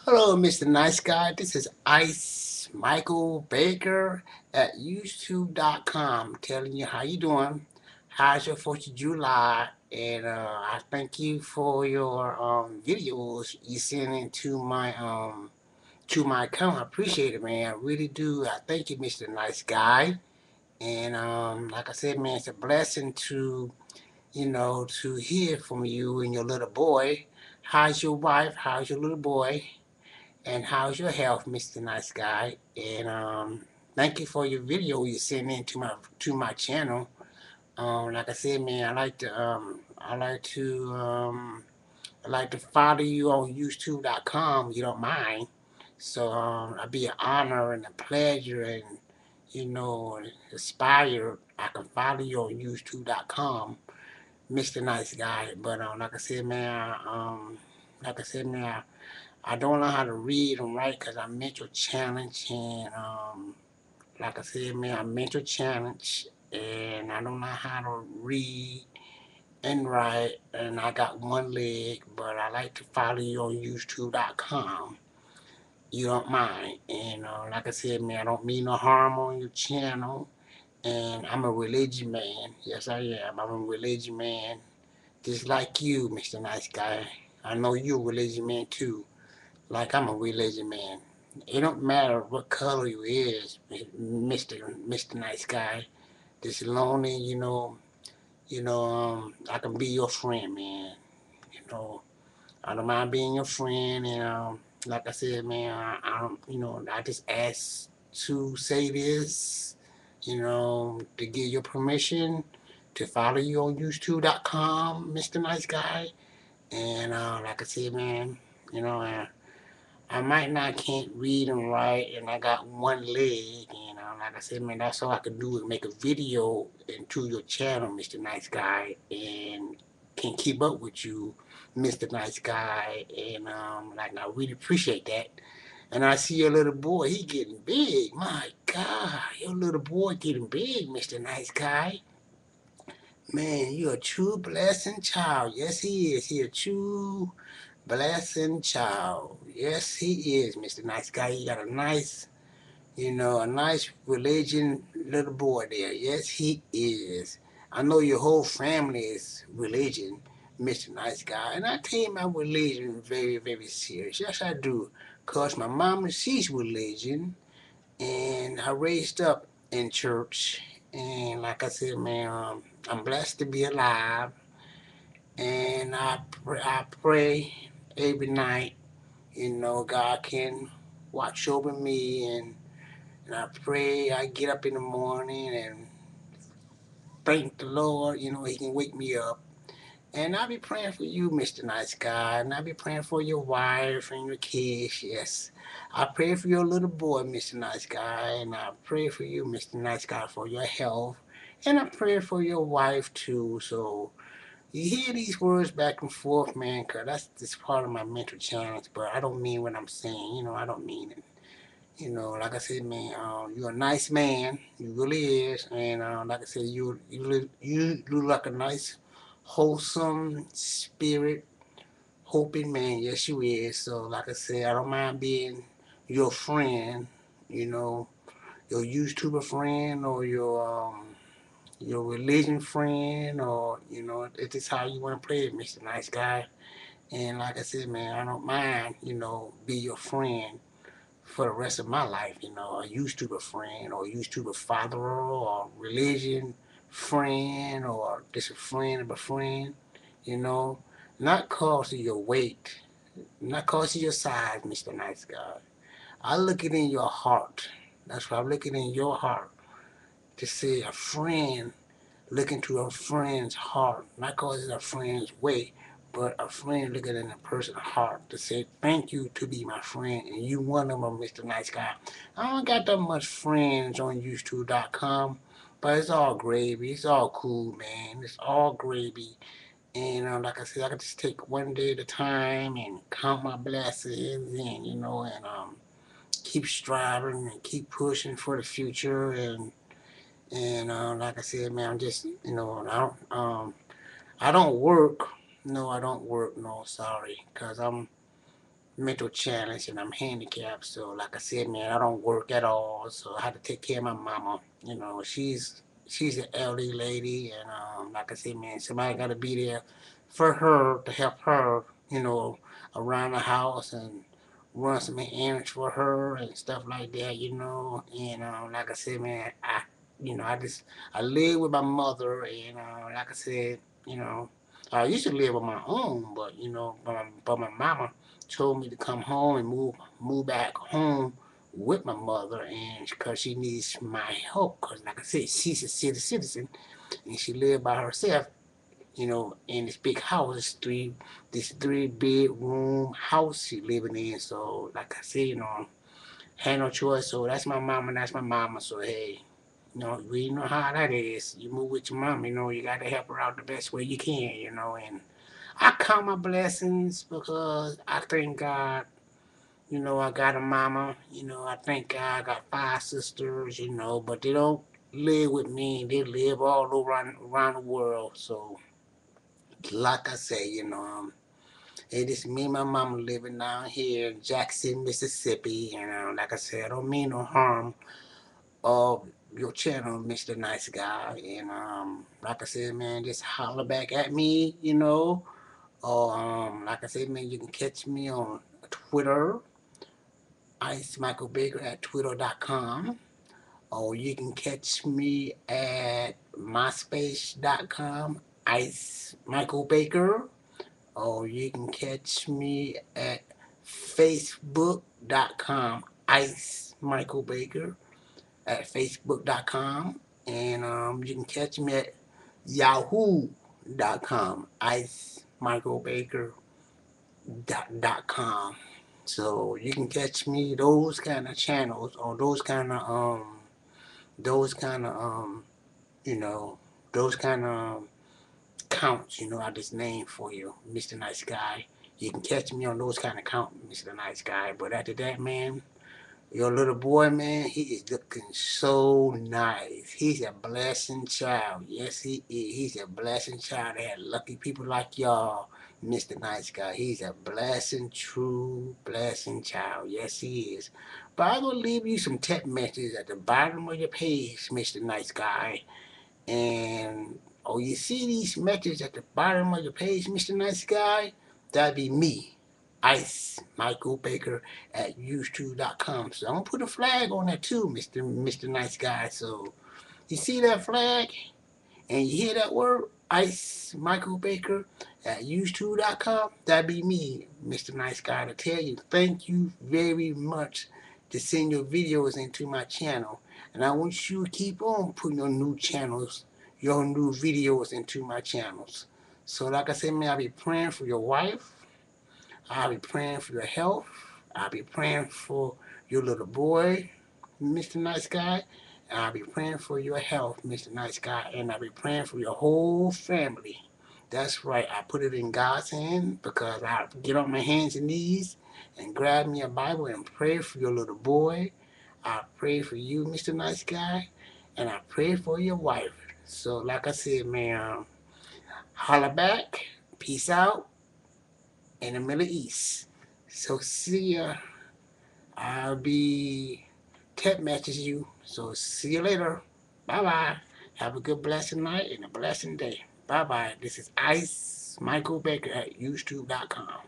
Hello, Mr. Nice Guy. This is Ice Michael Baker at YouTube.com telling you how you doing. How's your 4th of July? And I thank you for your videos you send into my account. I appreciate it, man. I really do. I thank you, Mr. Nice Guy. And like I said, man, it's a blessing to hear from you and your little boy. How's your wife? How's your little boy? And how's your health, Mr. Nice Guy? And thank you for your video you sent in to my channel. Like I said, man, I like to follow you on YouTube.com. You don't mind? So it'd be an honor and a pleasure, and inspired. I can follow you on YouTube.com, Mr. Nice Guy. But like I said, man, I don't know how to read and write because I'm mental challenged, and like I said, man, I'm mental challenged, and I don't know how to read and write, and I got one leg, but I like to follow you on YouTube.com. You don't mind, and like I said, man, I don't mean no harm on your channel, and I'm a religion man. Yes, I am. I'm a religion man, just like you, Mr. Nice Guy. I know you're a religion man too. Like I'm a religion man. It don't matter what color you is, Mister Nice Guy. Just lonely, I can be your friend, man. You know, I don't mind being your friend, and like I said, man, I don't, I just ask to say this, to give your permission to follow you on YouTube.com, Mr. Nice Guy, and like I said, man, you know. I might not can't read and write, and I got one leg. Like I said, man, that's all I can do is make a video into your channel, Mr. Nice Guy, and can keep up with you, Mr. Nice Guy, and like I really appreciate that. And I see your little boy, he getting big. My God, your little boy getting big, Mr. Nice Guy. Man, you a true blessing child. Yes, he is. He a true blessing child. Yes, he is, Mr. Nice Guy. He got a nice religion little boy there. Yes, he is. I know your whole family is religion, Mr. Nice Guy. And I take my religion very, very serious. Yes, I do. Because my mama, she's religion. And I raised up in church. And like I said, man, I'm blessed to be alive. And I pray every night. God can watch over me, and I pray. I get up in the morning and thank the Lord. He can wake me up. And I'll be praying for you, Mr. Nice Guy, and I'll be praying for your wife and your kids, yes. I pray for your little boy, Mr. Nice Guy, and I pray for you, Mr. Nice Guy, for your health. And I pray for your wife, too. So you hear these words back and forth, man, 'cause that's just part of my mental challenge, but I don't mean what I'm saying. I don't mean it. Like I said, man, you're a nice man. You really is. And like I said, you look like a nice, wholesome spirit, hoping man. Yes, you is. So, like I said, I don't mind being your friend, you know, your YouTuber friend or your religion friend, or it's just how you want to play it, Mr. Nice Guy. And like I said, man, I don't mind, be your friend for the rest of my life, a YouTuber friend or a YouTuber father or religion friend or just a friend of a friend, you know, not cause of your weight, not cause of your size, Mr. Nice Guy. I look it in your heart. That's why I'm looking in your heart to see a friend look into a friend's heart, not cause it's a friend's way, but a friend looking in a person's heart to say thank you to be my friend, and you one of them, Mr. Nice Guy. I don't got that much friends on YouTube.com, but it's all gravy. It's all cool, man. It's all gravy. And like I said, I can just take one day at a time and count my blessings, and keep striving and keep pushing for the future, and like I said, man, I'm just I don't work. No, I don't work. No, sorry, cause mental challenge and I'm handicapped. So like I said, man, I don't work at all. So I had to take care of my mama. You know, she's an elderly lady, and like I said, man, somebody got to be there for her to help her. You know, around the house and run some errands for her and stuff like that. You know, and like I said, man, I live with my mother, and like I said, you know. I used to live on my own, but my mama told me to come home and move back home with my mother, and because she needs my help, because like I said, she's a citizen and she lived by herself, in this big house, this 3 bedroom house she living in. So like I said, had no choice. So that's my mama. So hey, we know how that is. You move with your mom, you got to help her out the best way you can, and I count my blessings because I thank God, I got a mama, I thank God I got 5 sisters, but they don't live with me. They live all around the world. So, like I say, it is me and my mama living down here in Jackson, Mississippi. And like I said, I don't mean no harm of your channel, Mr. Nice Guy. And like I said, man, just holler back at me, Or like I said, man, you can catch me on Twitter, Ice Michael Baker at twitter.com. Or you can catch me at myspace.com, Ice Michael Baker. Or you can catch me at facebook.com, Ice Michael Baker at facebook.com. And you can catch me at yahoo.com, Ice Michael Baker .com. So you can catch me those kind of channels or those kind of you know those kind of counts. I just named for you, Mr. Nice Guy. You can catch me on those kind of counts, Mr. Nice Guy. But after that, man, your little boy, man, he is looking so nice. He's a blessing child. Yes, he is. He's a blessing child. They had lucky people like y'all, Mr. Nice Guy. He's a blessing, true blessing child. Yes, he is. But I'm going to leave you some text messages at the bottom of your page, Mr. Nice Guy. And, oh, you see these messages at the bottom of your page, Mr. Nice Guy? That'd be me. Ice Michael Baker at YouTube.com. So I'm gonna put a flag on that too, Mr. Nice Guy. So you see that flag and you hear that word, Ice Michael Baker at YouTube.com. That'd be me, Mr. Nice Guy, to tell you thank you very much to send your videos into my channel. And I want you to keep on putting your new videos into my channels. So like I said, man, I'll be praying for your wife. I'll be praying for your health. I'll be praying for your little boy, Mr. Nice Guy. And I'll be praying for your health, Mr. Nice Guy. And I'll be praying for your whole family. That's right. I put it in God's hand because I get on my hands and knees and grab me a Bible and pray for your little boy. I pray for you, Mr. Nice Guy. And I pray for your wife. So like I said, man, holla back. Peace out. In the Middle East. So see ya. I'll be text messaging you. So see you later. Bye bye. Have a good blessed night and a blessed day. Bye bye. This is Ice Michael Baker at YouTube.com.